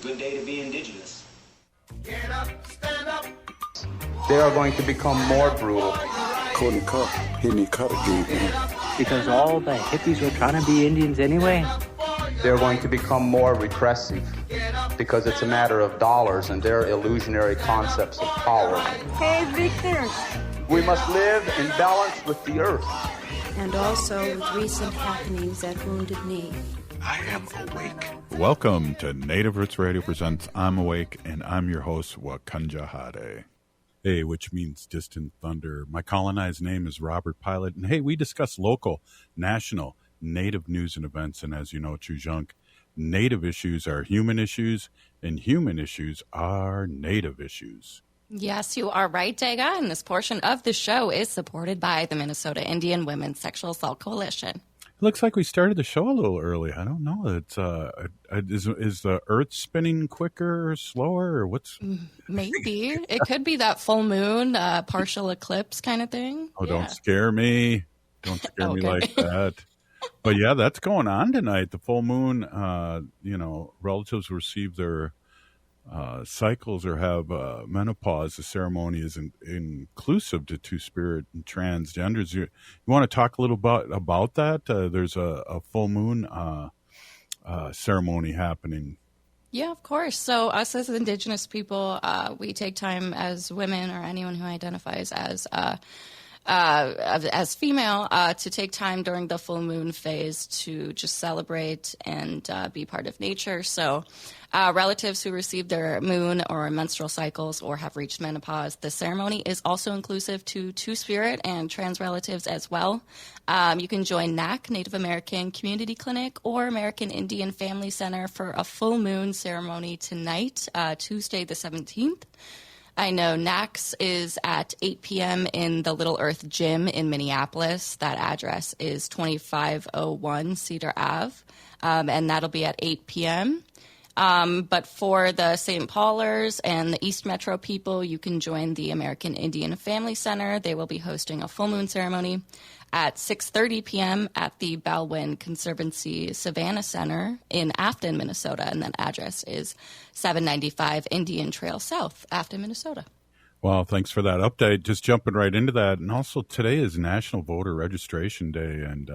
Good day to be indigenous. Get up, stand up. They are going to become more brutal. Corny cup, hit me cut again. Because all the hippies were trying to be Indians anyway. They're going to become more repressive because it's a matter of dollars and their illusionary concepts of power. Hey, Victor. We must live in balance with the earth. And also with recent happenings at Wounded Knee. I am awake. Welcome to Native Roots Radio presents I'm Awake, and I'm your host, Wakanja Hade. Hey, which means distant thunder. My colonized name is Robert Pilot, and hey, we discuss local, national, Native news and events, and as you know, Chujunk, Native issues are human issues, and human issues are Native issues. Yes, you are right, Daga, and this portion of the show is supported by the Minnesota Indian Women's Sexual Assault Coalition. It looks like we started the show a little early. I don't know. It's is the Earth spinning quicker or slower, or what's? Maybe it could be that full moon, partial eclipse kind of thing. Oh, yeah. Don't scare me! Don't scare me like that. But yeah, that's going on tonight. The full moon. Relatives receive their cycles or have menopause. The ceremony is inclusive to two-spirit and transgenders. You want to talk a little bit about that? There's a full moon ceremony happening. Yeah, of course. So us as Indigenous people, we take time as women or anyone who identifies as female to take time during the full moon phase to just celebrate and be part of nature. So relatives who receive their moon or menstrual cycles or have reached menopause, the ceremony is also inclusive to two-spirit and trans relatives as well. You can join NAC, Native American Community Clinic, or American Indian Family Center for a full moon ceremony tonight, Tuesday the 17th. I know NACS is at 8 p.m. in the Little Earth Gym in Minneapolis. That address is 2501 Cedar Ave, and that'll be at 8 p.m. But for the St. Paulers and the East Metro people, you can join the American Indian Family Center. They will be hosting a full moon ceremony at 6:30 p.m. at the Baldwin Conservancy Savannah Center in Afton, Minnesota, and that address is 795 Indian Trail South, Afton, Minnesota. Well, thanks for that update. Just jumping right into that. And also today is National Voter Registration Day, and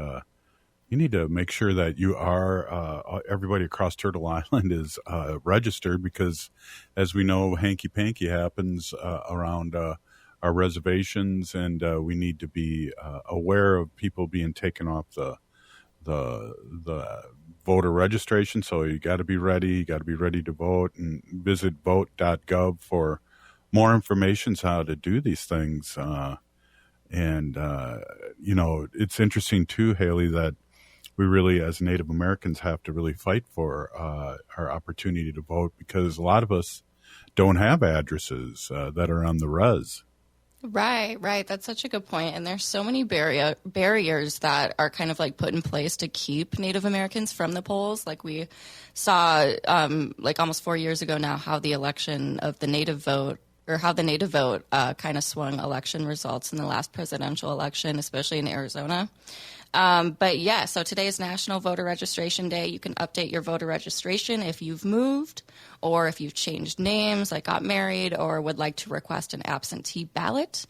you need to make sure that you are, everybody across Turtle Island is registered because, as we know, hanky-panky happens around our reservations, and we need to be aware of people being taken off the voter registration. So you got to be ready. You got to be ready to vote, and visit vote.gov for more information on how to do these things. It's interesting too, Haley, that we really, as Native Americans, have to really fight for our opportunity to vote because a lot of us don't have addresses that are on the res. Right. That's such a good point. And there's so many barriers that are kind of like put in place to keep Native Americans from the polls. Like we saw almost 4 years ago now how the election of the Native vote kind of swung election results in the last presidential election, especially in Arizona. So today is National Voter Registration Day. You can update your voter registration if you've moved or if you've changed names, like got married, or would like to request an absentee ballot.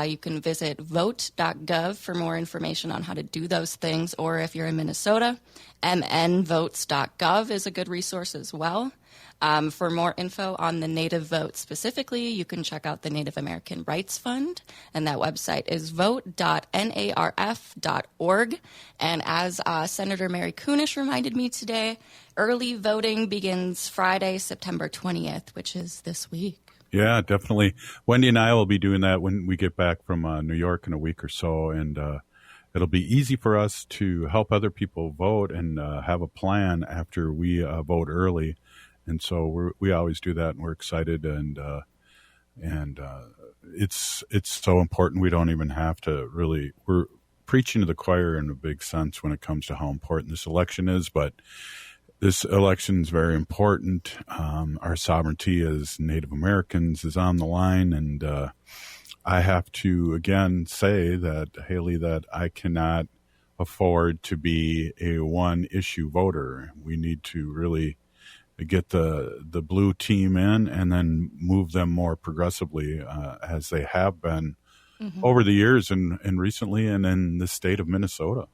You can visit vote.gov for more information on how to do those things. Or if you're in Minnesota, mnvotes.gov is a good resource as well. For more info on the Native vote specifically, you can check out the Native American Rights Fund, and that website is vote.narf.org. And as Senator Mary Kunesh reminded me today, early voting begins Friday, September 20th, which is this week. Yeah, definitely. Wendy and I will be doing that when we get back from New York in a week or so, and it'll be easy for us to help other people vote and have a plan after we vote early. And so we always do that, and we're excited, and it's so important. We don't even have to really. We're preaching to the choir in a big sense when it comes to how important this election is. But this election is very important. Our sovereignty as Native Americans is on the line, and I have to again say that, Haley, that I cannot afford to be a one-issue voter. We need to really get the blue team in and then move them more progressively as they have been over the years and recently and in the state of Minnesota.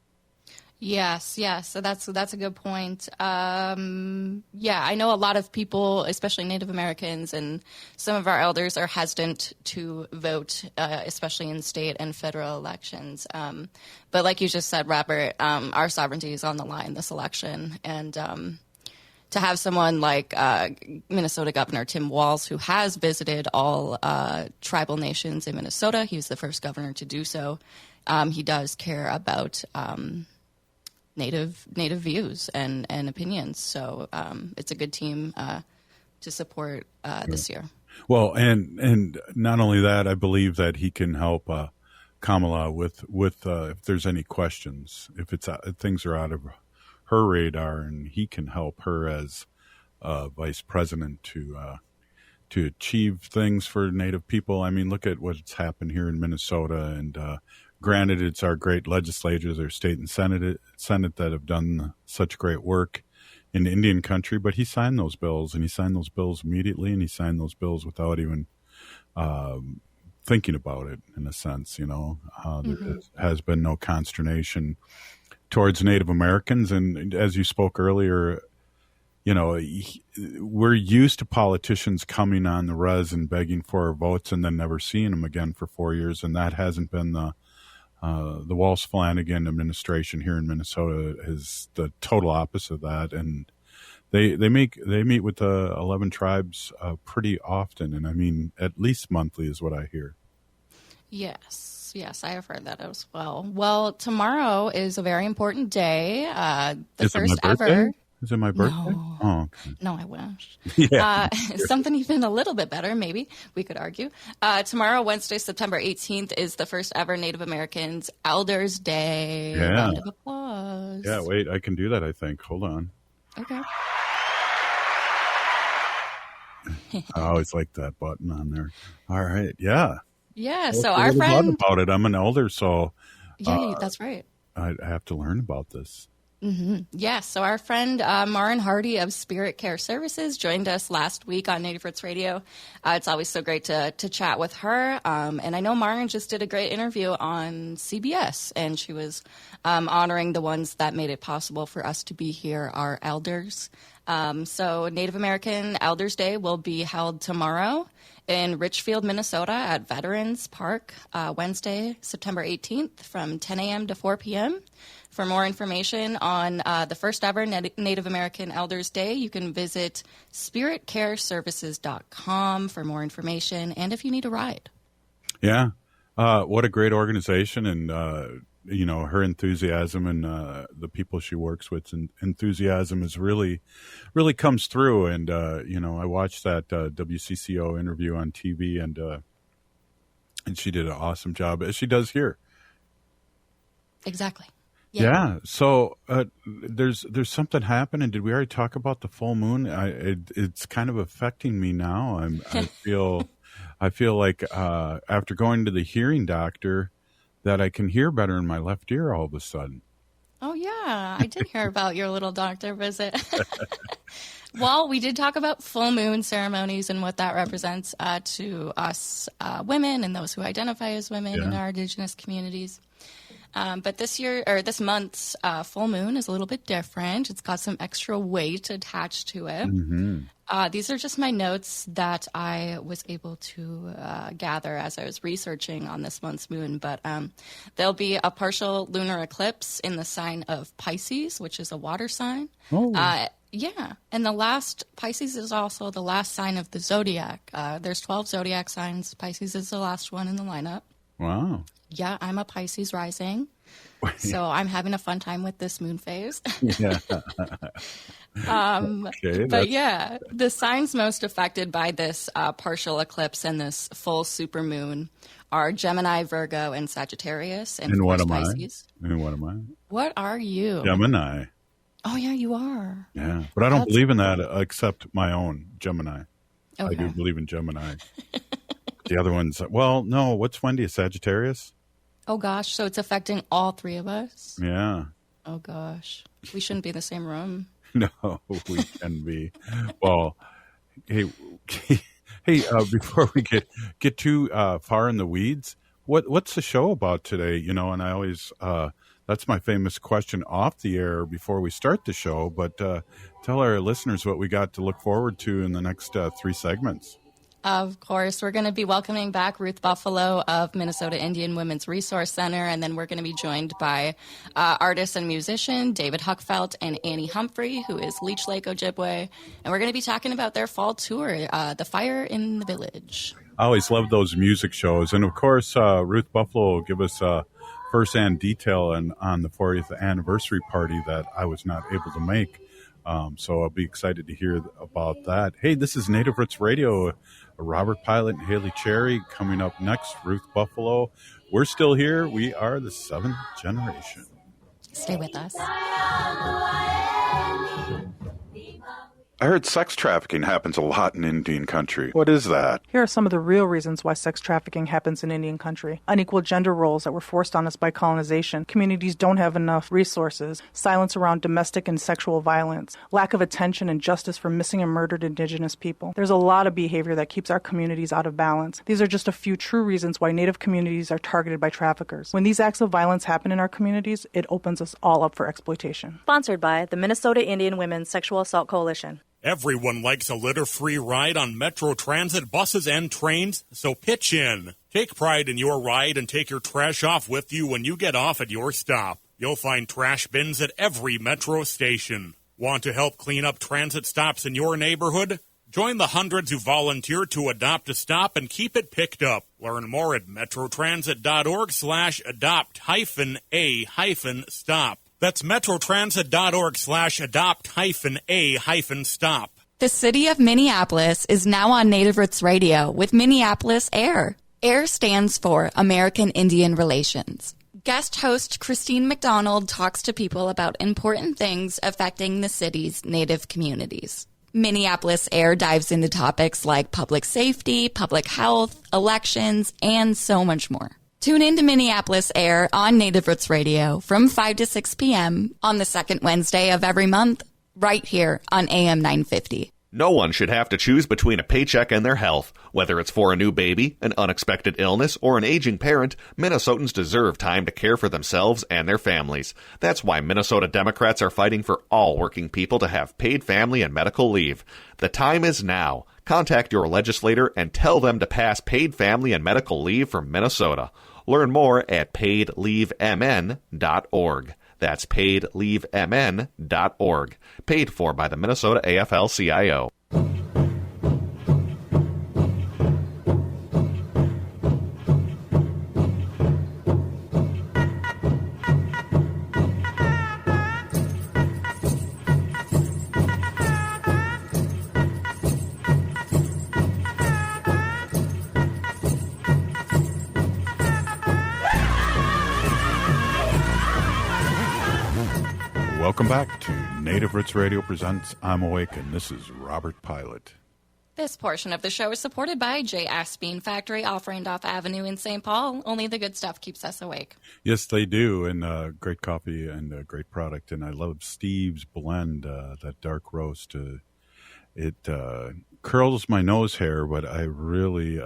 Yes. So that's a good point. I know a lot of people, especially Native Americans and some of our elders, are hesitant to vote, especially in state and federal elections. But like you just said, Robert, our sovereignty is on the line this election, and to have someone like Minnesota Governor Tim Walz, who has visited all tribal nations in Minnesota, he was the first governor to do so. He does care about Native views and opinions. So it's a good team to support this year. Well, and not only that, I believe that he can help Kamala with if there's any questions, if things are out of her radar, and he can help her as vice president to achieve things for Native people. I mean, look at what's happened here in Minnesota, and granted, it's our great legislators, our state and Senate that have done such great work in Indian country, but he signed those bills, and he signed those bills immediately, and he signed those bills without even thinking about it, in a sense, There has been no consternation towards Native Americans. And as you spoke earlier, we're used to politicians coming on the res and begging for our votes and then never seeing them again for 4 years, and that hasn't been the Walz-Flanagan administration here in Minnesota. Is the total opposite of that, and they meet with the 11 tribes pretty often, and I mean at least monthly is what I hear. Yes, I have heard that as well. Well, tomorrow is a very important day. The first ever. Is it my birthday? No. Oh, okay. No, I wish. Yeah. Something even a little bit better, maybe, we could argue. Tomorrow, Wednesday, September 18th, is the first ever Native Americans Elders Day. Yeah. Round of applause. Yeah, wait, I can do that, I think. Hold on. Okay. I always like that button on there. All right, yeah. Yeah, Well, so our what friend... about it? I'm an elder, so... Yeah, that's right. I have to learn about this. Mm-hmm. Yeah, so our friend Marin Hardy of Spirit Care Services joined us last week on Native Roots Radio. It's always so great to chat with her. And I know Marin just did a great interview on CBS, and she was honoring the ones that made it possible for us to be here, our elders. So Native American Elders Day will be held tomorrow in Richfield, Minnesota at Veterans Park, Wednesday, September 18th from 10 a.m. to 4 p.m. For more information on the first ever Native American Elders Day, you can visit spiritcareservices.com for more information and if you need a ride. Yeah. What a great organization, and, her enthusiasm and the people she works with, and enthusiasm is really comes through. And, I watched that WCCO interview on TV, and she did an awesome job, as she does here. Exactly. Yeah. So there's something happening. Did we already talk about the full moon? It's kind of affecting me now. I feel like after going to the hearing doctor that I can hear better in my left ear all of a sudden. Oh yeah, I did hear about your little doctor visit. Well, we did talk about full moon ceremonies and what that represents to us women and those who identify as women in our Indigenous communities. But this month's full moon is a little bit different. It's got some extra weight attached to it. Mm-hmm. These are just my notes that I was able to gather as I was researching on this month's moon. But there'll be a partial lunar eclipse in the sign of Pisces, which is a water sign. Oh. Yeah. And Pisces is also the last sign of the zodiac. There's 12 zodiac signs. Pisces is the last one in the lineup. Wow. Yeah, I'm a Pisces rising, so I'm having a fun time with this moon phase. Yeah. But yeah, the signs most affected by this partial eclipse and this full supermoon are Gemini, Virgo, and Sagittarius. And what am Pisces. And what am I? What are you? Gemini. Oh, yeah, you are. Yeah, but I don't believe in that except my own Gemini. Okay. I do believe in Gemini. The other ones, well, no, what's Wendy, a Sagittarius? Oh, gosh, so it's affecting all three of us? Yeah. Oh, gosh. We shouldn't be in the same room. No, we can be. Well, hey, before we get too far in the weeds, what's the show about today? And I always that's my famous question off the air before we start the show. But tell our listeners what we got to look forward to in the next 3 segments. Of course, we're going to be welcoming back Ruth Buffalo of Minnesota Indian Women's Resource Center, and then we're going to be joined by artist and musician David Huckfelt and Annie Humphrey, who is Leech Lake Ojibwe, and we're going to be talking about their fall tour, The Fire in the Village. I always love those music shows, and of course, Ruth Buffalo will give us first-hand detail on the 40th anniversary party that I was not able to make. So I'll be excited to hear about that. Hey, this is Native Roots Radio. Robert Pilot and Haley Cherry coming up next. Ruth Buffalo. We're still here. We are the 7th generation. Stay with us. I heard sex trafficking happens a lot in Indian country. What is that? Here are some of the real reasons why sex trafficking happens in Indian country. Unequal gender roles that were forced on us by colonization. Communities don't have enough resources. Silence around domestic and sexual violence. Lack of attention and justice for missing and murdered Indigenous people. There's a lot of behavior that keeps our communities out of balance. These are just a few true reasons why Native communities are targeted by traffickers. When these acts of violence happen in our communities, it opens us all up for exploitation. Sponsored by the Minnesota Indian Women's Sexual Assault Coalition. Everyone likes a litter-free ride on Metro Transit buses and trains, so pitch in. Take pride in your ride and take your trash off with you when you get off at your stop. You'll find trash bins at every Metro station. Want to help clean up transit stops in your neighborhood? Join the hundreds who volunteer to adopt a stop and keep it picked up. Learn more at metrotransit.org/adopt-a-stop. That's metrotransit.org/adopt-a-stop. The city of Minneapolis is now on Native Roots Radio with Minneapolis AIR. AIR stands for American Indian Relations. Guest host Christine McDonald talks to people about important things affecting the city's Native communities. Minneapolis AIR dives into topics like public safety, public health, elections, and so much more. Tune in to Minneapolis AIR on Native Roots Radio from 5 to 6 p.m. on the second Wednesday of every month, right here on AM 950. No one should have to choose between a paycheck and their health. Whether it's for a new baby, an unexpected illness, or an aging parent, Minnesotans deserve time to care for themselves and their families. That's why Minnesota Democrats are fighting for all working people to have paid family and medical leave. The time is now. Contact your legislator and tell them to pass paid family and medical leave for Minnesota. Learn more at paidleavemn.org. That's paidleavemn.org. Paid for by the Minnesota AFL-CIO. Welcome back to Native Roots Radio presents I'm Awake, and this is Robert Pilot. This portion of the show is supported by J. Bean Factory off Randolph Avenue in St. Paul. Only the good stuff keeps us awake. Yes, they do, and great coffee and a great product. And I love Steve's blend, that dark roast. It curls my nose hair, but I really,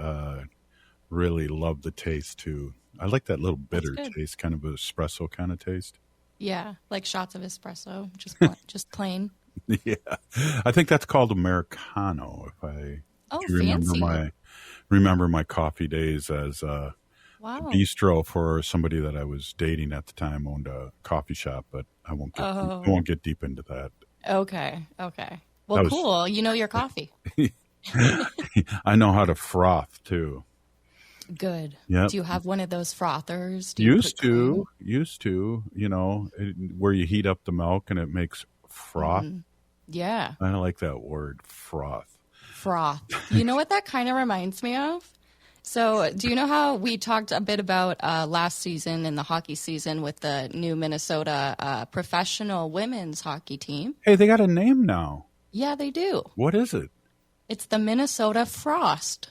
really love the taste too. I like that little bitter taste, kind of an espresso kind of taste. Yeah, like shots of espresso, just plain. Yeah, I think that's called Americano. If I remember my coffee days as a bistro for somebody that I was dating at the time, owned a coffee shop, but I won't get deep into that. Okay. Well, cool. You know your coffee. I know how to froth too. Good. Yep. Do you have one of those frothers? Used to, where you heat up the milk and it makes froth. Yeah. I don't like that word, froth. Froth. You know what that kind of reminds me of? So do you know how we talked a bit about last season in the hockey season with the new Minnesota professional women's hockey team? Hey, they got a name now. Yeah, they do. What is it? It's the Minnesota Frost.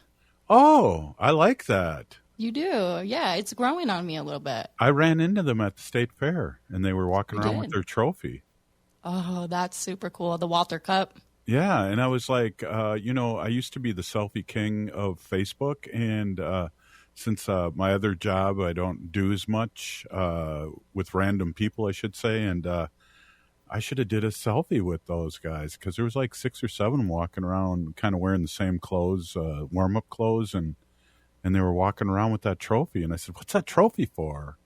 Oh, I like that. You do. Yeah, it's growing on me a little bit. I ran into them at the state fair, and they were walking around with their trophy. Oh, that's super cool. The Walter Cup. Yeah, and I was like, I used to be the selfie king of Facebook, and since my other job, I don't do as much with random people, I should say, and I should have did a selfie with those guys because there was like 6 or 7 walking around, kind of wearing the same clothes, warm up clothes, and they were walking around with that trophy, and I said, "What's that trophy for?"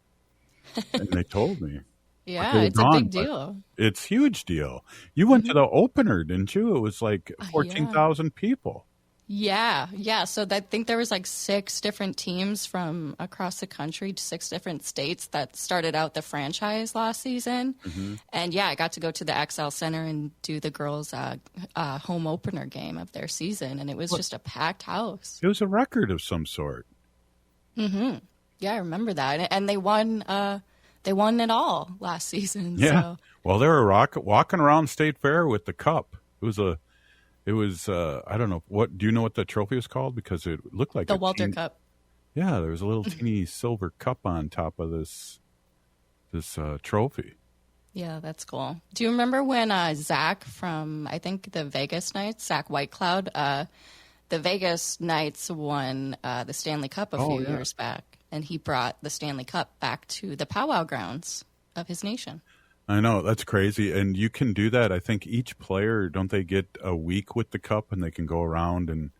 And they told me. Yeah, it's a big deal. It's a huge deal. You went to the opener, didn't you? It was like 14,000 people. Yeah. So I think there was like 6 different teams from across the country, 6 different states that started out the franchise last season. Mm-hmm. And yeah, I got to go to the XL Center and do the girls' home opener game of their season, and it was just a packed house. It was a record of some sort. Mm-hmm. Yeah, I remember that, and they won. They won it all last season. Yeah. So. Well, they were walking around State Fair with the cup. It was I don't know do you know what the trophy was called? Because it looked like the Walter Cup. Yeah, there was a little teeny silver cup on top of this trophy. Yeah, that's cool. Do you remember when Zach from, I think, the Vegas Knights, Zach Whitecloud, the Vegas Knights won the Stanley Cup a few years back, and he brought the Stanley Cup back to the powwow grounds of his nation. I know, that's crazy. And you can do that. I think each player, don't they get a week with the cup and they can go around? And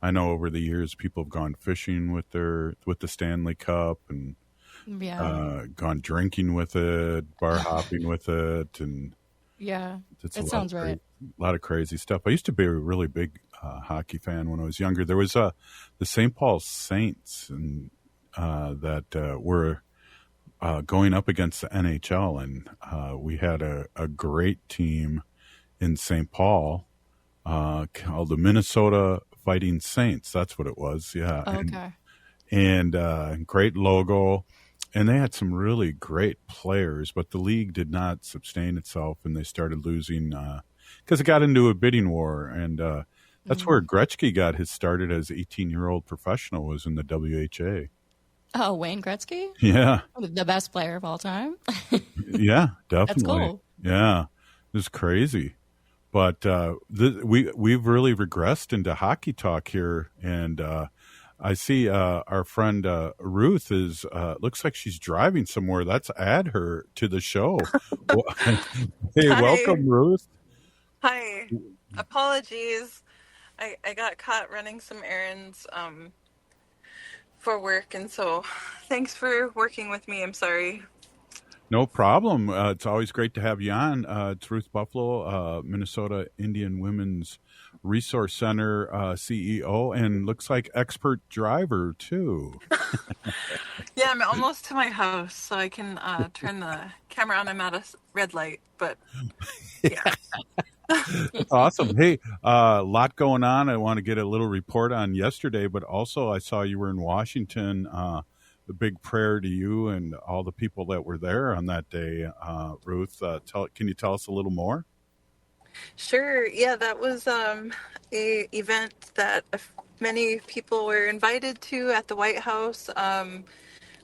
I know over the years people have gone fishing with the Stanley Cup and gone drinking with it, bar hopping with it, and it sounds right. A lot of crazy stuff. I used to be a really big hockey fan when I was younger. There was the St. Paul Saints and that were going up against the NHL, and we had a great team in St. Paul called the Minnesota Fighting Saints. That's what it was. Yeah. Oh, okay. And great logo. And they had some really great players, but the league did not sustain itself, and they started losing because it got into a bidding war. And that's where Gretzky got his started as 18-year-old professional, was in the WHA. Oh, Wayne Gretzky? Yeah. The best player of all time. Yeah, definitely. That's cool. Yeah, it's crazy. But we've really regressed into hockey talk here, and I see our friend Ruth is looks like she's driving somewhere. Let's add her to the show. Hey, Hi. welcome, Ruth. Hi. Apologies. I got caught running some errands for work, and so thanks for working with me. I'm sorry. No problem. It's always great to have you on. It's Ruth Buffalo, Minnesota Indian Women's Resource Center CEO, and looks like expert driver too. Yeah, I'm almost to my house, so I can turn the camera on. I'm at a red light, but yeah. Awesome. Hey, a lot going on. I want to get a little report on yesterday, but also I saw you were in Washington. The big prayer to you and all the people that were there on that day. Ruth, can you tell us a little more? Sure. Yeah, that was a event that many people were invited to at the White House on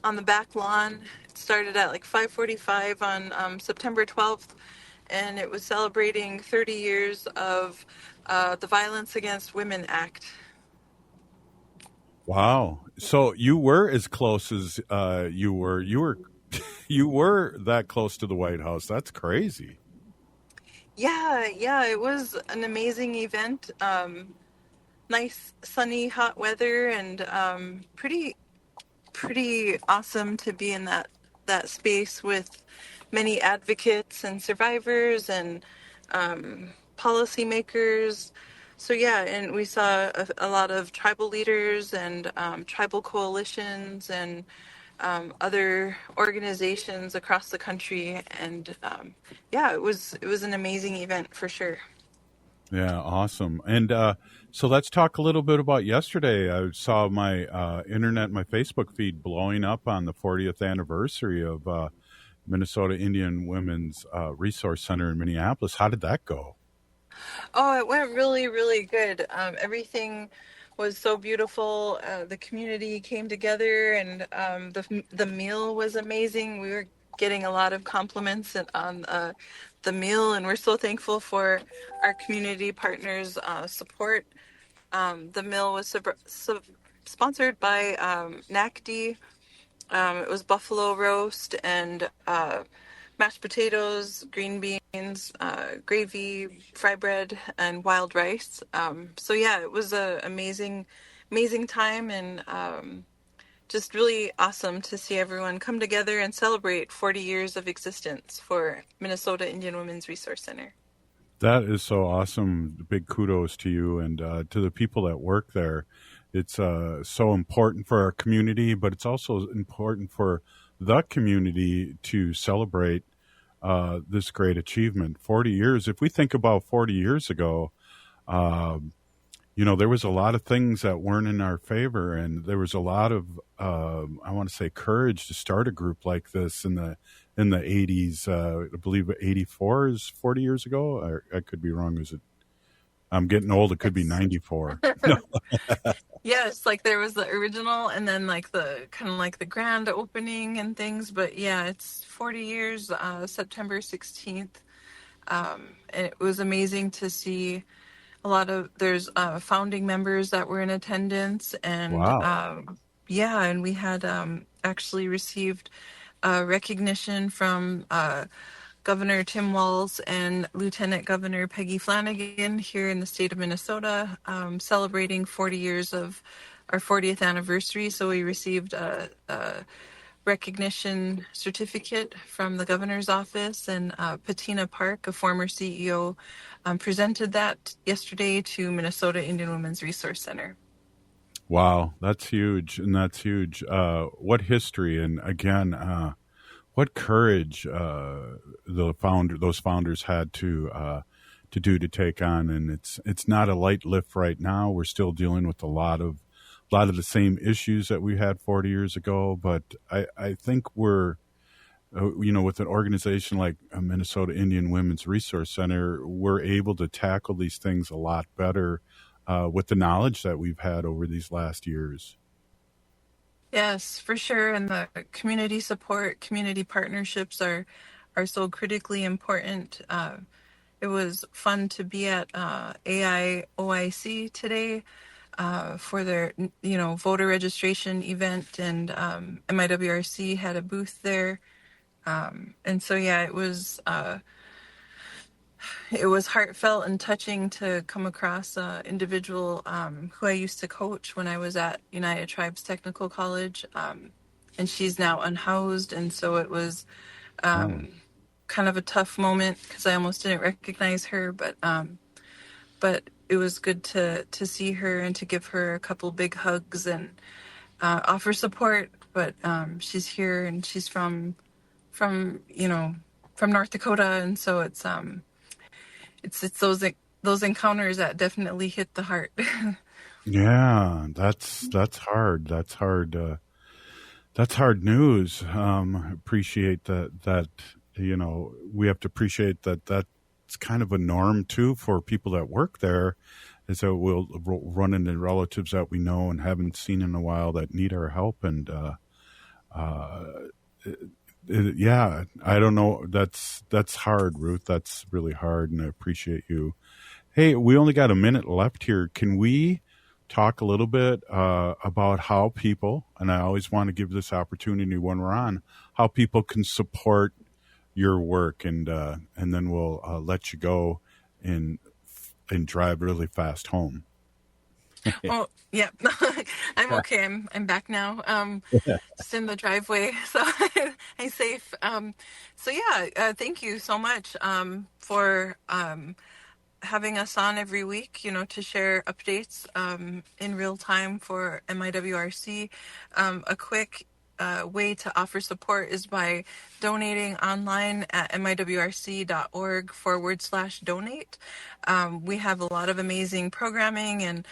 the back lawn. It started at like 5:45 on September 12th. And it was celebrating 30 years of the Violence Against Women Act. Wow! So you were as close as you were that close to the White House. That's crazy. Yeah, it was an amazing event. Nice, sunny, hot weather, and pretty awesome to be in that space with many advocates and survivors and policymakers. So yeah, and we saw a lot of tribal leaders and tribal coalitions and other organizations across the country, and yeah, it was an amazing event for sure. Yeah, awesome. And so let's talk a little bit about yesterday. I saw my my Facebook feed blowing up on the 40th anniversary of Minnesota Indian Women's Resource Center in Minneapolis. How did that go? Oh, it went really, really good. Everything was so beautiful. The community came together, and the meal was amazing. We were getting a lot of compliments on the meal, and we're so thankful for our community partners' support. The meal was sponsored by NACD. It was buffalo roast and mashed potatoes, green beans, gravy, fry bread, and wild rice. So yeah, it was an amazing time, and just really awesome to see everyone come together and celebrate 40 years of existence for Minnesota Indian Women's Resource Center. That is so awesome. Big kudos to you and to the people that work there. It's so important for our community, but it's also important for the community to celebrate this great achievement. 40 years. If we think about 40 years ago, there was a lot of things that weren't in our favor, and there was a lot of, I want to say, courage to start a group like this in the 80s. I believe 84 is 40 years ago. I could be wrong. I'm getting old. It could be 94. Yes, like there was the original and then like the kind of like the grand opening and things. But yeah, it's 40 years, September 16th. And it was amazing to see there's founding members that were in attendance. And wow. And we had actually received recognition from Governor Tim Walz and Lieutenant Governor Peggy Flanagan here in the state of Minnesota, celebrating 40 years of our 40th anniversary. So we received a recognition certificate from the governor's office, and Patina Park, a former CEO, presented that yesterday to Minnesota Indian Women's Resource Center. Wow, that's huge, and that's huge. What history, and again, what courage those founders had to do to take on, and it's not a light lift right now. We're still dealing with a lot of the same issues that we had 40 years ago, but I think we're with an organization like Minnesota Indian Women's Resource Center, we're able to tackle these things a lot better with the knowledge that we've had over these last years. Yes, for sure. And the community support, community partnerships are so critically important. It was fun to be at AIOIC today for their, voter registration event, and MIWRC had a booth there. And so, yeah, it was heartfelt and touching to come across an individual who I used to coach when I was at United Tribes Technical College, and she's now unhoused. And so it was kind of a tough moment because I almost didn't recognize her, but it was good to see her and to give her a couple big hugs and offer support. But she's here, and she's from North Dakota, and so it's those encounters that definitely hit the heart. Yeah, that's hard. That's hard. That's hard news. Appreciate that. We have to appreciate that. That's kind of a norm too for people that work there. Is that we'll run into relatives that we know and haven't seen in a while that need our help, and yeah, I don't know. That's hard, Ruth. That's really hard, and I appreciate you. Hey, we only got a minute left here. Can we talk a little bit about how people, and I always want to give this opportunity when we're on, how people can support your work, and then we'll let you go and drive really fast home. Oh, yeah. I'm okay. I'm back now. Just in the driveway, so I'm safe. So yeah, thank you so much for having us on every week, to share updates in real time for MIWRC. A quick way to offer support is by donating online at miwrc.org/donate. We have a lot of amazing programming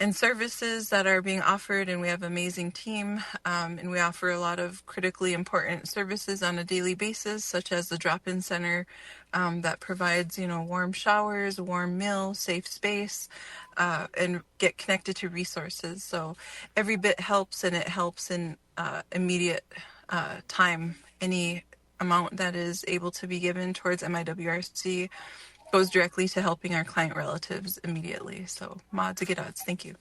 and services that are being offered, and we have an amazing team, and we offer a lot of critically important services on a daily basis, such as the drop-in center that provides, warm showers, a warm meal, safe space, and get connected to resources. So every bit helps, and it helps in immediate time. Any amount that is able to be given towards MIWRC goes directly to helping our client relatives immediately. So, mods to get odds. Thank you.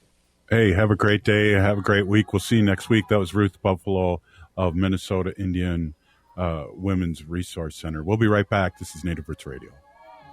Hey, have a great day. Have a great week. We'll see you next week. That was Ruth Buffalo of Minnesota Indian Women's Resource Center. We'll be right back. This is Native Roots Radio.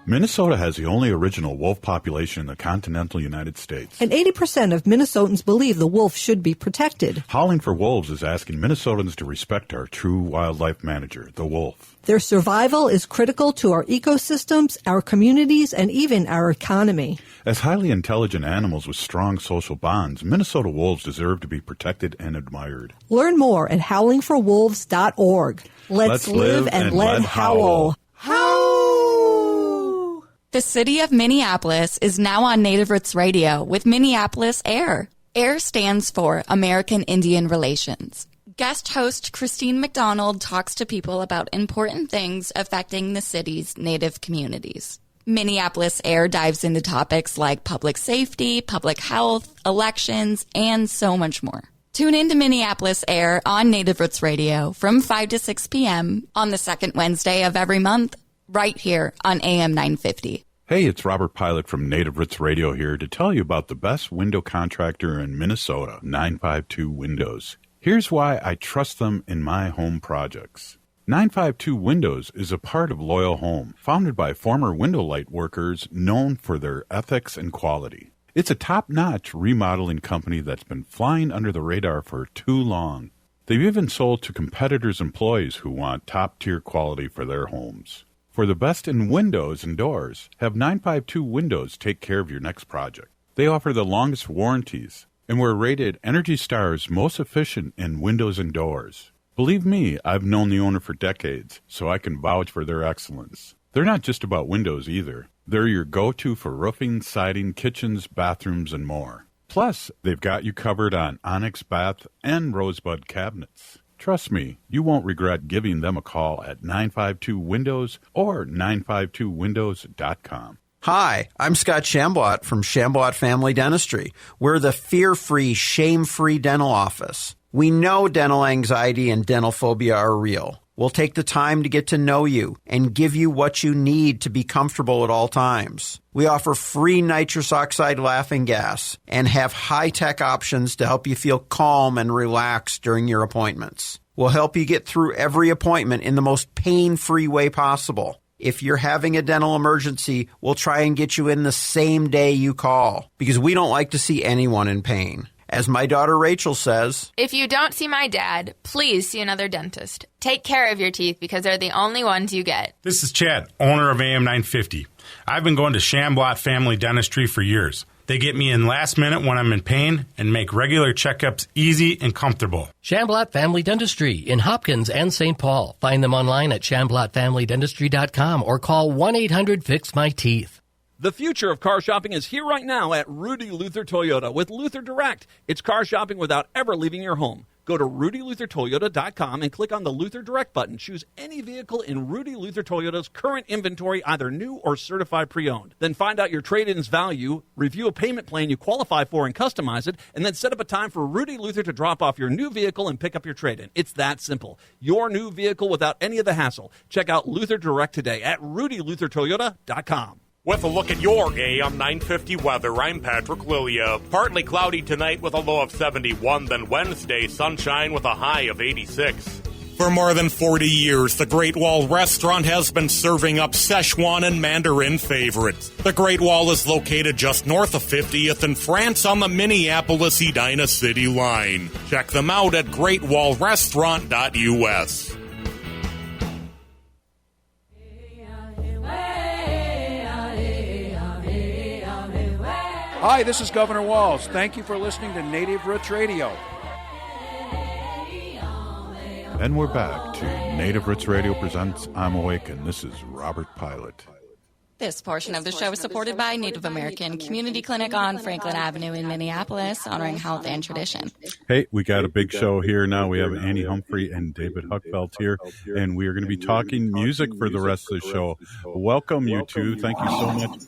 Minnesota has the only original wolf population in the continental United States. And 80% of Minnesotans believe the wolf should be protected. Howling for Wolves is asking Minnesotans to respect our true wildlife manager, the wolf. Their survival is critical to our ecosystems, our communities, and even our economy. As highly intelligent animals with strong social bonds, Minnesota wolves deserve to be protected and admired. Learn more at howlingforwolves.org. Let's live and let howl. The city of Minneapolis is now on Native Roots Radio with Minneapolis AIR. AIR stands for American Indian Relations. Guest host Christine McDonald talks to people about important things affecting the city's Native communities. Minneapolis AIR dives into topics like public safety, public health, elections, and so much more. Tune in to Minneapolis AIR on Native Roots Radio from 5 to 6 p.m. on the second Wednesday of every month, right here on AM 950. Hey, it's Robert Pilot from Native Roots Radio here to tell you about the best window contractor in Minnesota, 952 Windows. Here's why I trust them in my home projects. 952 Windows is a part of Loyal Home, founded by former window light workers known for their ethics and quality. It's a top-notch remodeling company that's been flying under the radar for too long. They've even sold to competitors' employees who want top-tier quality for their homes. For the best in windows and doors, have 952 Windows take care of your next project. They offer the longest warranties and were rated Energy Star's most efficient in windows and doors. Believe me, I've known the owner for decades, so I can vouch for their excellence. They're not just about windows either. They're your go-to for roofing, siding, kitchens, bathrooms, and more. Plus, they've got you covered on onyx bath and rosebud cabinets. Trust me, you won't regret giving them a call at 952 Windows or 952windows.com. Hi, I'm Scott Shambot from Shambot Family Dentistry. We're the fear-free, shame-free dental office. We know dental anxiety and dental phobia are real. We'll take the time to get to know you and give you what you need to be comfortable at all times. We offer free nitrous oxide laughing gas and have high-tech options to help you feel calm and relaxed during your appointments. We'll help you get through every appointment in the most pain-free way possible. If you're having a dental emergency, we'll try and get you in the same day you call because we don't like to see anyone in pain. As my daughter Rachel says, if you don't see my dad, please see another dentist. Take care of your teeth because they're the only ones you get. This is Chad, owner of AM 950. I've been going to Shambot Family Dentistry for years. They get me in last minute when I'm in pain and make regular checkups easy and comfortable. Shambot Family Dentistry in Hopkins and St. Paul. Find them online at ShambotFamilyDentistry.com or call 1-800-FIX-MY-TEETH. The future of car shopping is here right now at Rudy Luther Toyota with Luther Direct. It's car shopping without ever leaving your home. Go to RudyLutherToyota.com and click on the Luther Direct button. Choose any vehicle in Rudy Luther Toyota's current inventory, either new or certified pre-owned. Then find out your trade-in's value, review a payment plan you qualify for and customize it, and then set up a time for Rudy Luther to drop off your new vehicle and pick up your trade-in. It's that simple. Your new vehicle without any of the hassle. Check out Luther Direct today at RudyLutherToyota.com. With a look at your AM 950 weather, I'm Patrick Lilia. Partly cloudy tonight with a low of 71, then Wednesday, sunshine with a high of 86. For more than 40 years, the Great Wall Restaurant has been serving up Szechuan and Mandarin favorites. The Great Wall is located just north of 50th in France on the Minneapolis-Edina City line. Check them out at greatwallrestaurant.us. Hi, this is Governor Walz. Thank you for listening to Native Roots Radio. And we're back to Native Roots Radio presents I'm Awake, and this is Robert Pilot. This portion of the show is supported by Native American Community Clinic on Franklin Avenue in Minneapolis, honoring health and tradition. Hey, we got a big show here now. We have Annie Humphrey and David Huckfelt here, and we are going to be talking music for the rest of the show. Welcome, you two. Thank you so much.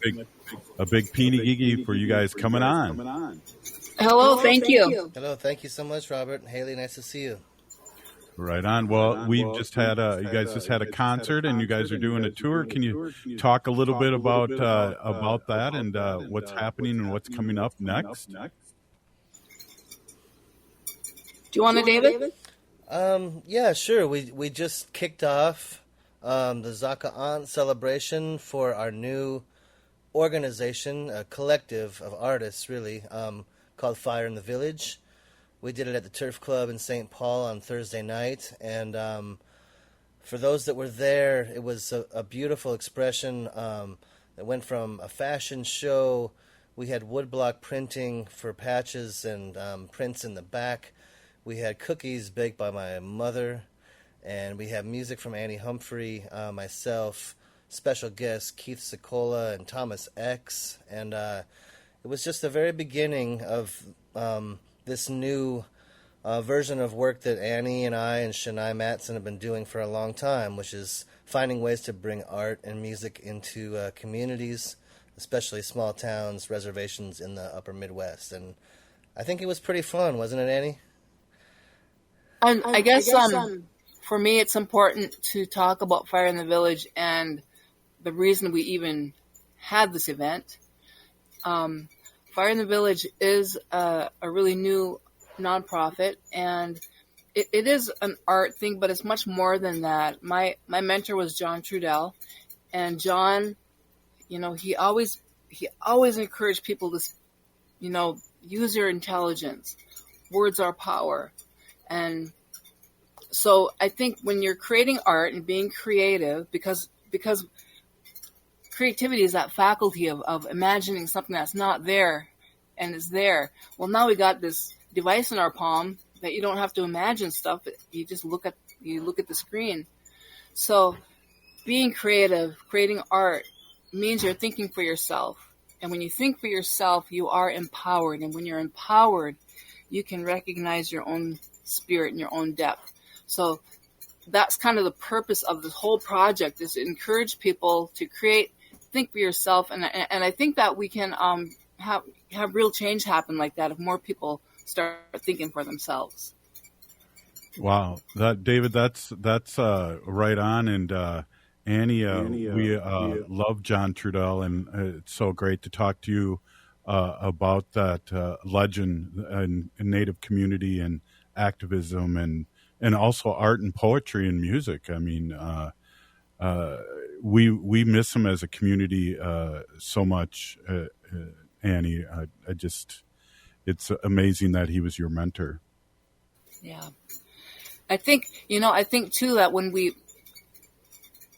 A big peeny gigi for you guys coming on. Hello, thank you. Hello, thank you so much, Robert. Haley, nice to see you. Right on. Well, we just had you guys just had a concert, and you guys are doing a tour. Can you talk a little bit about that and what's happening and what's coming up next? Do you want to, David? Yeah, sure. We just kicked off the Zaka'an celebration for our new organization, a collective of artists, really, called Fire in the Village. We did it at the Turf Club in St. Paul on Thursday night, and for those that were there, it was a beautiful expression that went from a fashion show. We had woodblock printing for patches and prints in the back. We had cookies baked by my mother, and we had music from Humphrey, myself, special guests Keith Sikola and Thomas X, and it was just the very beginning of this new version of work that Annie and I and Shania Matson have been doing for a long time, which is finding ways to bring art and music into communities, especially small towns, reservations in the upper Midwest. And I think it was pretty fun, wasn't it, Annie? I guess for me it's important to talk about Fire in the Village and the reason we even had this event. Fire in the Village is a really new nonprofit, and it is an art thing, but it's much more than that. My mentor was John Trudell, and John, he always encouraged people to, use your intelligence. Words are power. And so I think when you're creating art and being creative, because creativity is that faculty of imagining something that's not there and is there. Well, now we got this device in our palm that you don't have to imagine stuff. You just look at the screen. So being creative, creating art means you're thinking for yourself. And when you think for yourself, you are empowered. And when you're empowered, you can recognize your own spirit and your own depth. So that's kind of the purpose of this whole project, is to encourage people to create, think for yourself, and I think that we can have real change happen like that if more people start thinking for themselves. Wow, David, that's right on. And Annie, we love John Trudell, and it's so great to talk to you about that legend in Native community and activism and also art and poetry and music. I mean, we miss him as a community so much, Annie. It's amazing that he was your mentor. Yeah. I think too that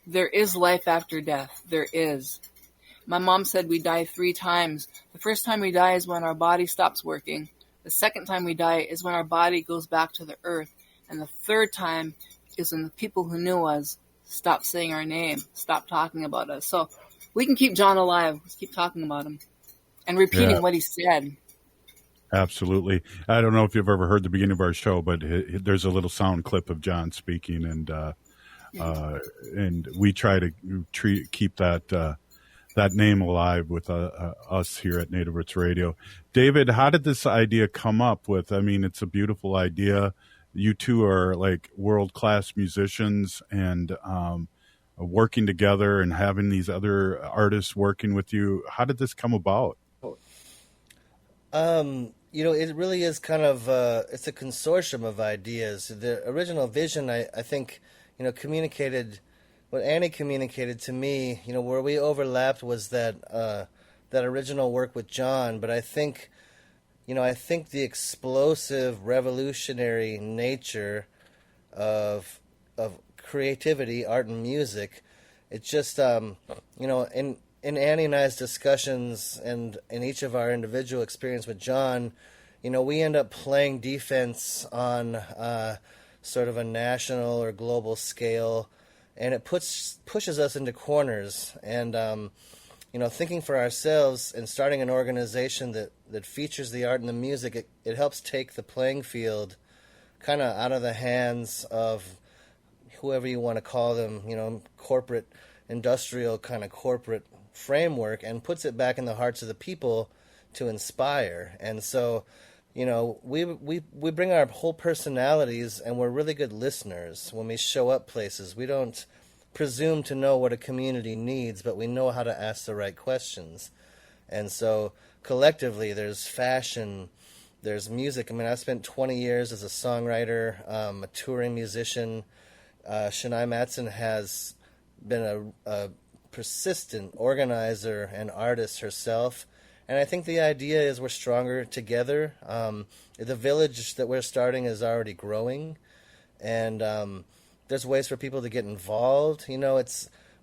there is life after death. There is. My mom said we die 3 times. The first time we die is when our body stops working. The second time we die is when our body goes back to the earth. And the third time is when the people who knew us stop saying our name, stop talking about us. So we can keep John alive. Let's keep talking about him and repeating what he said. Absolutely. I don't know if you've ever heard the beginning of our show, but there's a little sound clip of John speaking, and we try to keep that name alive with us here at Native Roots Radio. David, how did this idea come up with? I mean, it's a beautiful idea. You two are like world-class musicians, and working together and having these other artists working with you. How did this come about? It really is kind of it's a consortium of ideas. The original vision, I think, communicated. What Annie communicated to me, where we overlapped was that original work with John. But I think the explosive, revolutionary nature of creativity, art, and music, it just in Annie and I's discussions and in each of our individual experience with John, we end up playing defense on sort of a national or global scale. And it pushes us into corners, and thinking for ourselves and starting an organization that features the art and the music, it helps take the playing field kind of out of the hands of whoever you want to call them, corporate, industrial kind of corporate framework, and puts it back in the hearts of the people to inspire. And so we bring our whole personalities, and we're really good listeners when we show up places. We don't presume to know what a community needs, but we know how to ask the right questions. And so collectively, there's fashion, there's music. I mean, I spent 20 years as a songwriter, a touring musician. Shania Matson has been a persistent organizer and artist herself. And I think the idea is we're stronger together. The village that we're starting is already growing, and there's ways for people to get involved.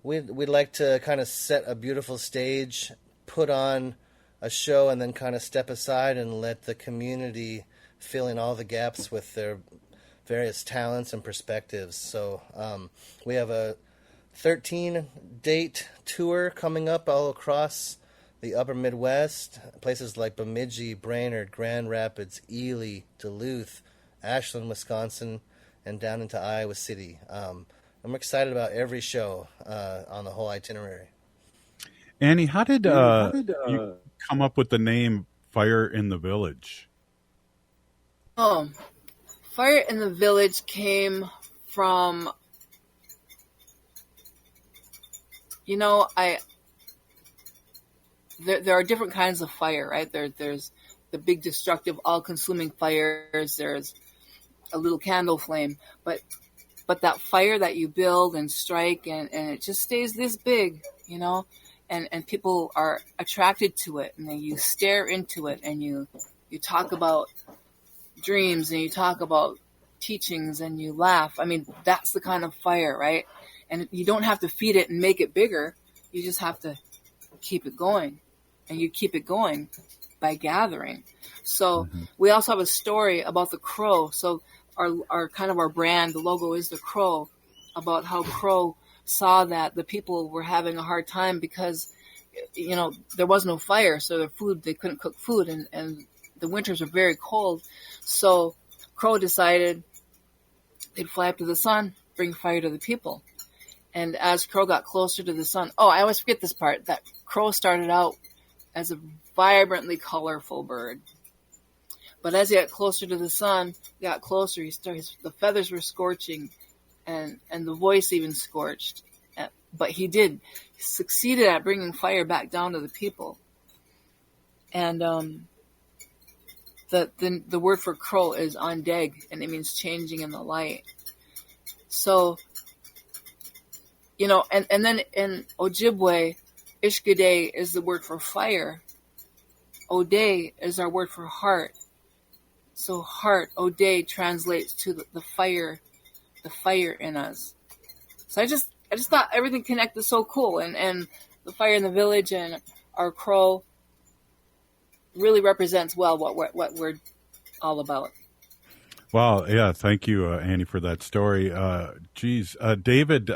We'd like to kind of set a beautiful stage, put on a show, and then kind of step aside and let the community fill in all the gaps with their various talents and perspectives. So we have a 13-date tour coming up all across the upper Midwest, places like Bemidji, Brainerd, Grand Rapids, Ely, Duluth, Ashland, Wisconsin, and down into Iowa City. I'm excited about every show on the whole itinerary. Annie, how did you come up with the name Fire in the Village? Fire in the Village came from, There are different kinds of fire, right? There's the big destructive, all-consuming fires. There's a little candle flame, but that fire that you build and strike, and it just stays this big, and people are attracted to it, and then you stare into it, and you talk about dreams, and you talk about teachings, and you laugh. I mean, that's the kind of fire, right? And you don't have to feed it and make it bigger. You just have to keep it going. And you keep it going by gathering. So we also have a story about the crow. So our kind of our brand, the logo is the crow, about how Crow saw that the people were having a hard time because, there was no fire. So they couldn't cook food, and the winters are very cold. So Crow decided they'd fly up to the sun, bring fire to the people. And as Crow got closer to the sun, I always forget this part, that Crow started out as a vibrantly colorful bird. But as he got closer to the sun, the feathers were scorching, and the voice even scorched. But he succeeded at bringing fire back down to the people. And the word for crow is ondeg, and it means changing in the light. So, and then in Ojibwe, Ishkade is the word for fire. Ode is our word for heart. So heart, Ode, translates to the fire in us. So I just thought everything connected so cool, and the fire in the village and our crow really represents well what we're all about. Well, yeah, thank you, Annie, for that story. David,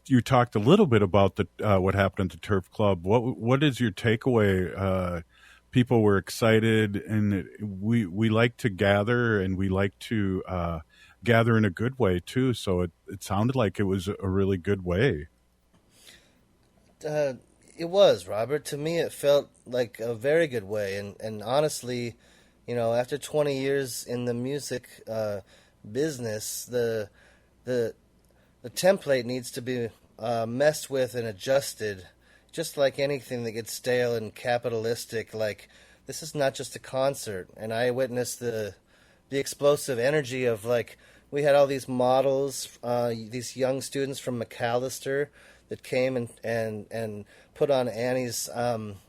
you talked a little bit about what happened at the Turf Club. What is your takeaway? People were excited, and we like to gather, and we like to gather in a good way too. So it sounded like it was a really good way. It was, Robert. To me, it felt like a very good way, and honestly, after 20 years in the music business, the template needs to be messed with and adjusted, just like anything that gets stale and capitalistic. Like, this is not just a concert. And I witnessed the explosive energy of, we had all these models, these young students from McAllister that came and put on Annie's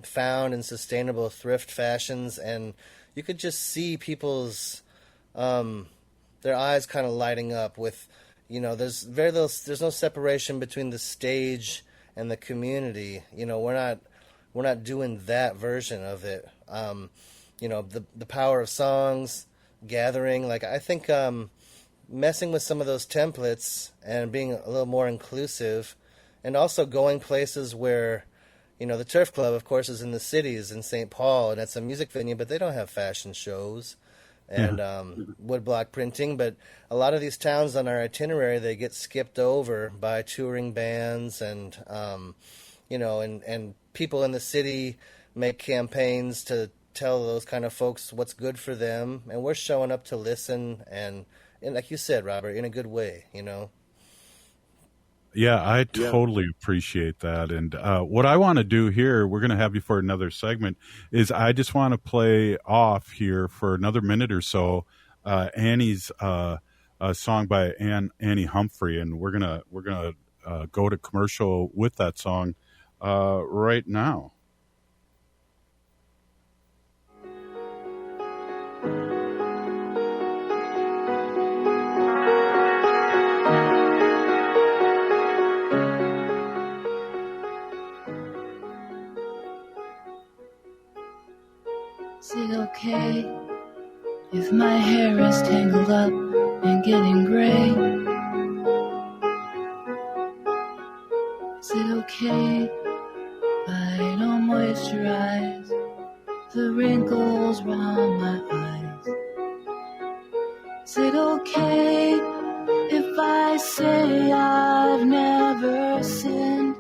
found and sustainable thrift fashions, and you could just see people's their eyes kind of lighting up with. There's no separation between the stage and the community. We're not doing that version of it. The power of songs, gathering. I think messing with some of those templates and being a little more inclusive, and also going places where, the Turf Club, of course, is in the cities in St. Paul, and it's a music venue, but they don't have fashion shows and woodblock printing. But a lot of these towns on our itinerary, they get skipped over by touring bands, and and people in the city make campaigns to tell those kind of folks what's good for them, and we're showing up to listen, and like you said, Robert, in a good way, you know. Yeah, I totally appreciate that. And what I want to do here, we're going to have you for another segment, is I just want to play off here for another minute or so Annie's a song by Annie Humphrey, and we're gonna go to commercial with that song right now. Is it okay if my hair is tangled up and getting gray? Is it okay if I don't moisturize the wrinkles round my eyes? Is it okay if I say I've never sinned?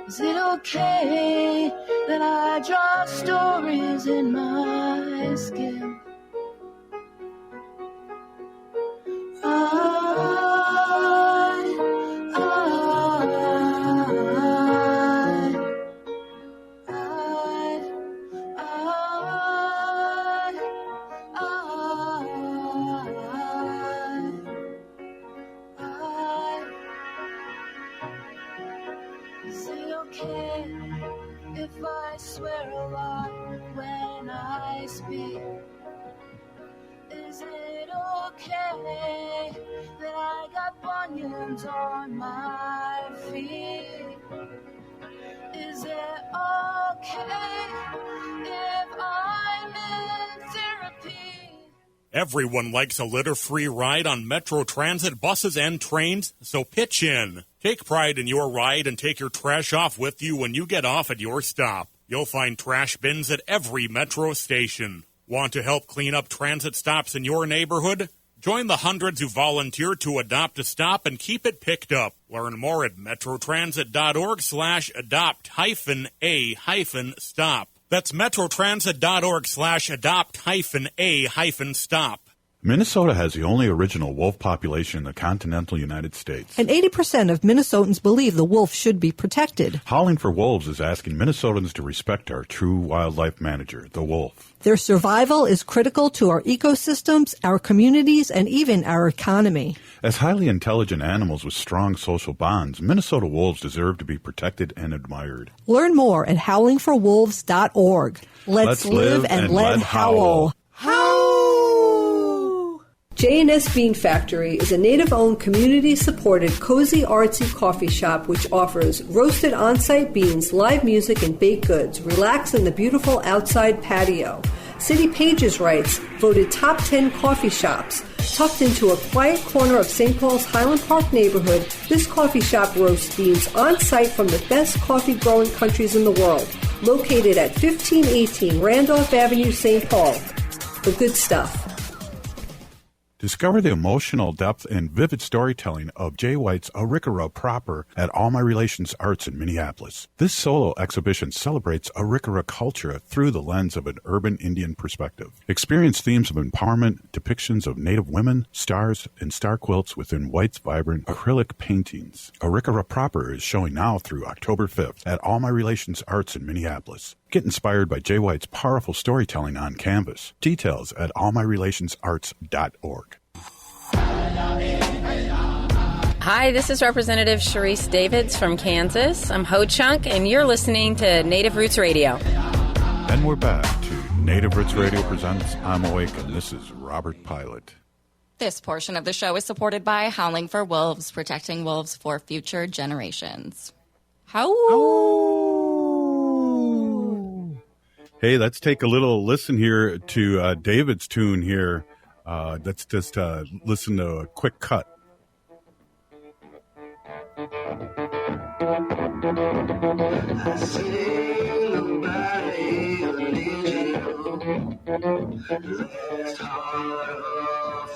Is it okay that I draw stories in my skin? Is it okay if I swear a lot when I speak? Is it okay that I got bunions on my feet? Is it okay if I'm in therapy? Everyone likes a litter-free ride on Metro Transit buses and trains, so pitch in. Take pride in your ride and take your trash off with you when you get off at your stop. You'll find trash bins at every Metro station. Want to help clean up transit stops in your neighborhood? Join the hundreds who volunteer to adopt a stop and keep it picked up. Learn more at metrotransit.org/adopt-a-stop. That's metrotransit.org/adopt-a-stop. Minnesota has the only original wolf population in the continental United States. And 80% of Minnesotans believe the wolf should be protected. Howling for Wolves is asking Minnesotans to respect our true wildlife manager, the wolf. Their survival is critical to our ecosystems, our communities, and even our economy. As highly intelligent animals with strong social bonds, Minnesota wolves deserve to be protected and admired. Learn more at howlingforwolves.org. Let's live and let howl. J&S Bean Factory is a native-owned, community-supported, cozy, artsy coffee shop which offers roasted on-site beans, live music, and baked goods. Relax in the beautiful outside patio. City Pages writes, voted top 10 coffee shops. Tucked into a quiet corner of St. Paul's Highland Park neighborhood, this coffee shop roasts beans on-site from the best coffee-growing countries in the world. Located at 1518 Randolph Avenue, St. Paul. The good stuff. Discover the emotional depth and vivid storytelling of Jay White's Arikara Proper at All My Relations Arts in Minneapolis. This solo exhibition celebrates Arikara culture through the lens of an urban Indian perspective. Experience themes of empowerment, depictions of Native women, stars, and star quilts within White's vibrant acrylic paintings. Arikara Proper is showing now through October 5th at All My Relations Arts in Minneapolis. Get inspired by Jay White's powerful storytelling on canvas. Details at allmyrelationsarts.org. Hi, this is Representative Sharice Davids from Kansas. I'm Ho Chunk, and you're listening to Native Roots Radio. And we're back to Native Roots Radio Presents I'm Awake, and this is Robert Pilot. This portion of the show is supported by Howling for Wolves, protecting wolves for future generations. Hey, let's take a little listen here to David's tune here. Let's just listen to a quick cut. I see nobody unusual. Left heart off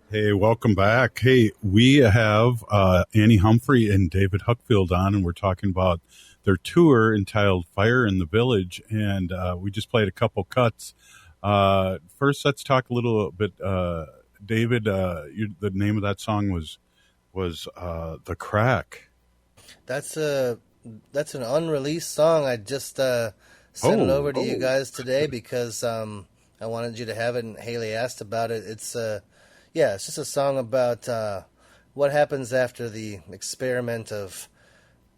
Hey, welcome back. Hey, we have Annie Humphrey and David Huckfelt on, and we're talking about their tour entitled Fire in the Village, and we just played a couple cuts. First, let's talk a little bit. David, the name of that song was The Crack. That's an unreleased song. I just sent it over to you guys today because I wanted you to have it, and Haley asked about it. It's just a song about what happens after the experiment of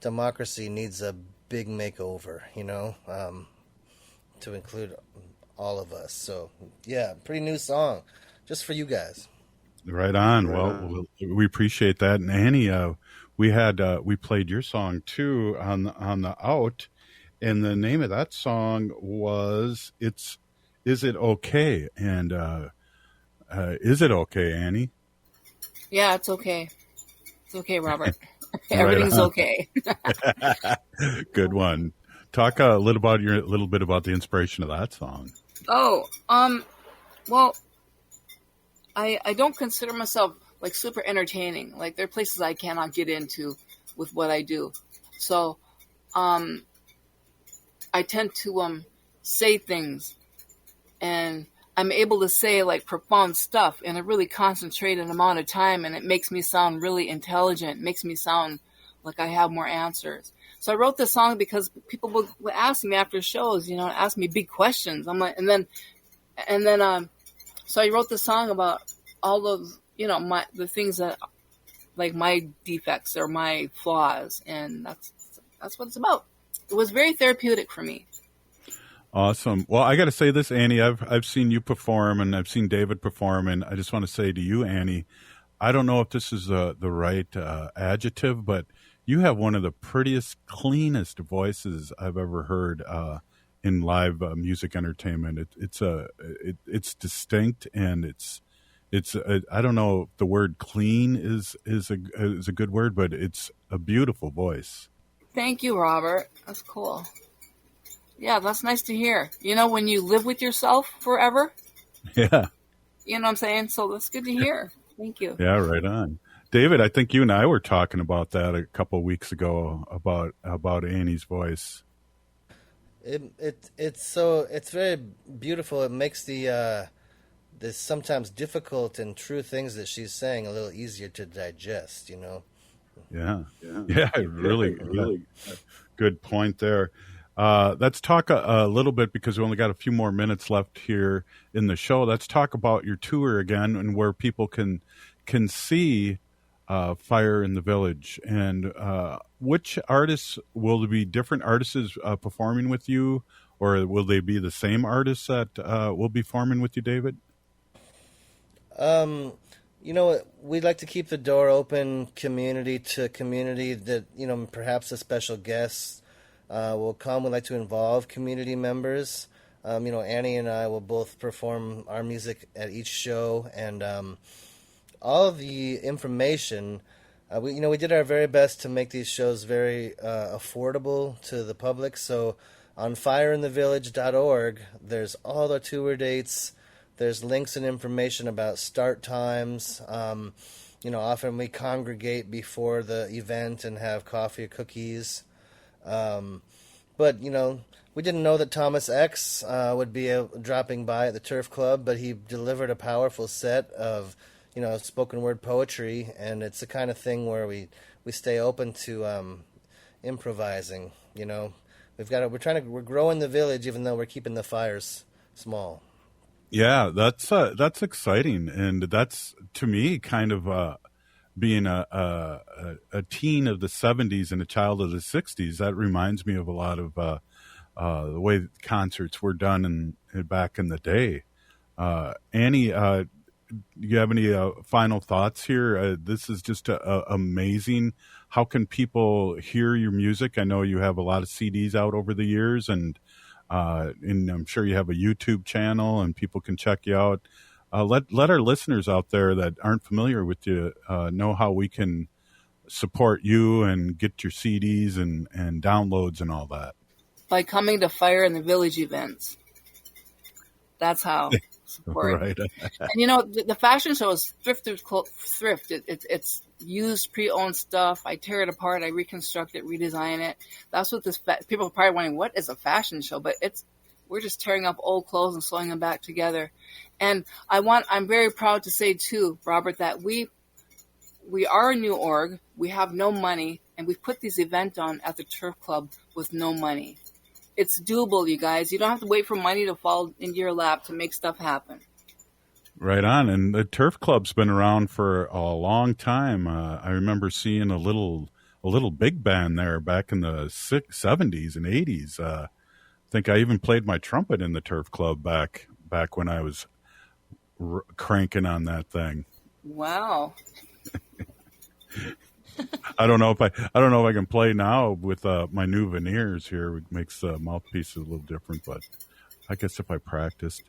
democracy needs a big makeover, to include all of us. So, yeah, pretty new song, just for you guys. Right on. Well, we appreciate that. And Annie, we played your song too on the out, and the name of that song was "Is It Okay?" And is it okay, Annie? Yeah, it's okay. It's okay, Robert. Everything's okay. Good one. Talk a little bit about the inspiration of that song. Oh, well, I don't consider myself like super entertaining. Like there are places I cannot get into with what I do. So, I tend to say things, and I'm able to say like profound stuff in a really concentrated amount of time, and it makes me sound really intelligent. It makes me sound like I have more answers. So I wrote this song because people would ask me after shows, ask me big questions. I'm like, and then, so I wrote this song about all those, the things that, like my defects or my flaws, and that's what it's about. It was very therapeutic for me. Awesome. Well, I got to say this, Annie. I've seen you perform, and I've seen David perform, and I just want to say to you, Annie, I don't know if this is the right adjective, but you have one of the prettiest, cleanest voices I've ever heard in live music entertainment. It's distinct, and it's I don't know if the word clean is a good word, but it's a beautiful voice. Thank you, Robert. That's cool. Yeah, that's nice to hear. When you live with yourself forever. Yeah. You know what I'm saying? So that's good to hear. Thank you. Yeah, right on. David, I think you and I were talking about that a couple of weeks ago about Annie's voice. It's very beautiful. It makes the sometimes difficult and true things that she's saying a little easier to digest, Yeah, really good point there. Let's talk a little bit, because we only got a few more minutes left here in the show. Let's talk about your tour again, and where people can see Fire in the Village. And which artists, will there be different artists performing with you, or will they be the same artists that will be performing with you, David? We'd like to keep the door open, community to community, that, perhaps a special guest will come. We'd like to involve community members. Annie and I will both perform our music at each show, and all of the information. We did our very best to make these shows very affordable to the public. So on fireinthevillage.org, there's all the tour dates. There's links and information about start times. Often we congregate before the event and have coffee or cookies. But we didn't know that Thomas X would be dropping by at the Turf Club, but he delivered a powerful set of spoken word poetry, and it's the kind of thing where we stay open to improvising. We're growing the village, even though we're keeping the fires small. Yeah, that's exciting, and that's to me kind of being a teen of the '70s and a child of the '60s. That reminds me of a lot of the way concerts were done back in the day. Annie, do you have any final thoughts here? This is just amazing. How can people hear your music? I know you have a lot of CDs out over the years, and I'm sure you have a YouTube channel, and people can check you out. Let our listeners out there that aren't familiar with you know how we can support you and get your CDs and downloads and all that. By coming to Fire in the Village events. That's how. Support. Right. And the fashion show is thrift. It's used pre-owned stuff. I tear it apart, I reconstruct it, redesign it. That's what people are probably wondering, what is a fashion show? But we're just tearing up old clothes and sewing them back together. And I'm very proud to say too, Robert, that we are a new org. We have no money, and we put these events on at the Turf Club with no money. It's doable, you guys. You don't have to wait for money to fall into your lap to make stuff happen. Right on. And the Turf Club's been around for a long time. I remember seeing a little big band there back in the 70s and 80s. I think I even played my trumpet in the Turf Club back when I was cranking on that thing. Wow. I don't know if I can play now with my new veneers here. It makes the mouthpiece a little different, but I guess if I practiced.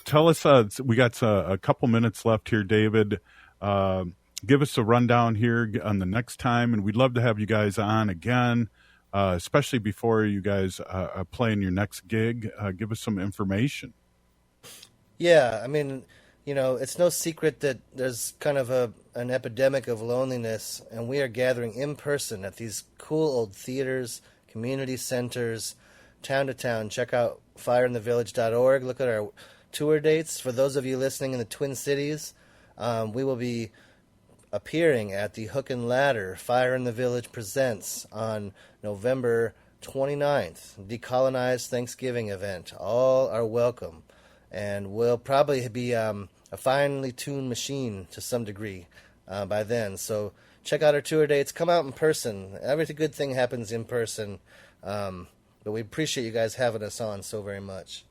Tell us, we got a couple minutes left here, David. Give us a rundown here on the next time, and we'd love to have you guys on again, especially before you guys are playing your next gig. Give us some information. Yeah, it's no secret that there's kind of an epidemic of loneliness, and we are gathering in person at these cool old theaters, community centers, town to town. Check out fireinthevillage.org. Look at our tour dates. For those of you listening in the Twin Cities, we will be appearing at the Hook and Ladder Fire in the Village Presents on November 29th, Decolonized Thanksgiving event. All are welcome, and we'll probably be a finely tuned machine to some degree by then. So check out our tour dates. Come out in person. Every good thing happens in person. But we appreciate you guys having us on so very much.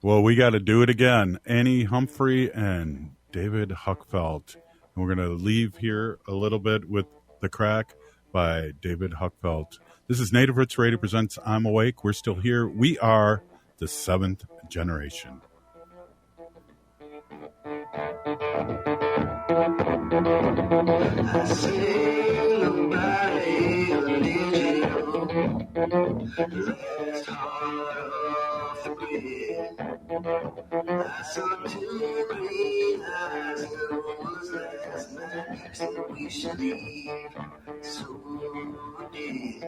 Well, we got to do it again. Annie Humphrey and David Huckfelt. And we're going to leave here a little bit with The Crack by David Huckfelt. This is Native Roots Radio presents I'm Awake. We're still here. We are the seventh generation. I see nobody digital. Last heart off the grid. I saw two green eyes and it was last night. Said we should leave, so we did.